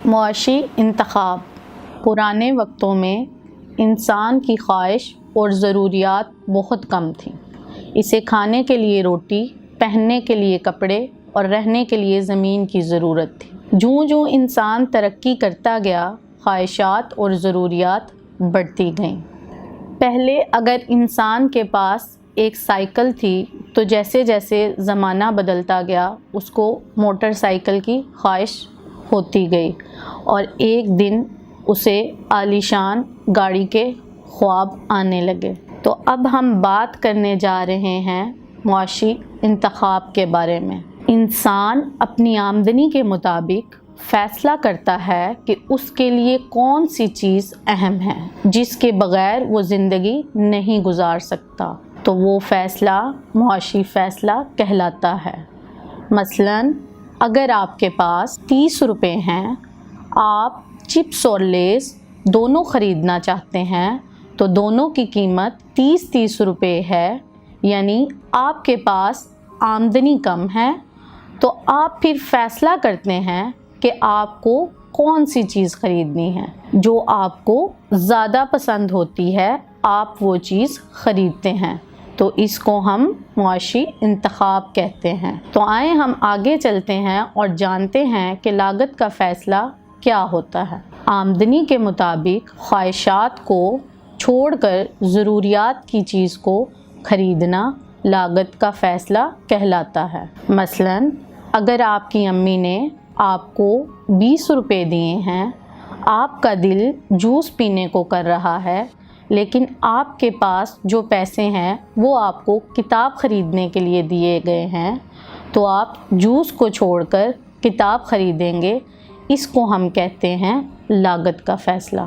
معاشی انتخاب۔ پرانے وقتوں میں انسان کی خواہش اور ضروریات بہت کم تھیں۔ اسے کھانے کے لیے روٹی، پہننے کے لیے کپڑے اور رہنے کے لیے زمین کی ضرورت تھی۔ جوں انسان ترقی کرتا گیا، خواہشات اور ضروریات بڑھتی گئیں۔ پہلے اگر انسان کے پاس ایک سائیکل تھی تو جیسے جیسے زمانہ بدلتا گیا اس کو موٹر سائیکل کی خواہش ہوتی گئی اور ایک دن اسے عالیشان گاڑی کے خواب آنے لگے۔ تو اب ہم بات کرنے جا رہے ہیں معاشی انتخاب کے بارے میں۔ انسان اپنی آمدنی کے مطابق فیصلہ کرتا ہے کہ اس کے لیے کون سی چیز اہم ہے جس کے بغیر وہ زندگی نہیں گزار سکتا، تو وہ فیصلہ معاشی فیصلہ کہلاتا ہے۔ مثلاً اگر آپ کے پاس 30 روپے ہیں، آپ چپس اور لیز دونوں خریدنا چاہتے ہیں تو دونوں کی قیمت 30 روپے ہے، یعنی آپ کے پاس آمدنی کم ہے، تو آپ پھر فیصلہ کرتے ہیں کہ آپ کو کون سی چیز خریدنی ہے۔ جو آپ کو زیادہ پسند ہوتی ہے آپ وہ چیز خریدتے ہیں، تو اس کو ہم معاشی انتخاب کہتے ہیں۔ تو آئیں ہم آگے چلتے ہیں اور جانتے ہیں کہ لاگت کا فیصلہ کیا ہوتا ہے۔ آمدنی کے مطابق خواہشات کو چھوڑ کر ضروریات کی چیز کو خریدنا لاگت کا فیصلہ کہلاتا ہے۔ مثلاً اگر آپ کی امی نے آپ کو 20 روپے دیے ہیں، آپ کا دل جوس پینے کو کر رہا ہے، لیکن آپ کے پاس جو پیسے ہیں وہ آپ کو کتاب خریدنے کے لیے دیے گئے ہیں، تو آپ جوس کو چھوڑ کر کتاب خریدیں گے۔ اس کو ہم کہتے ہیں لاگت کا فیصلہ۔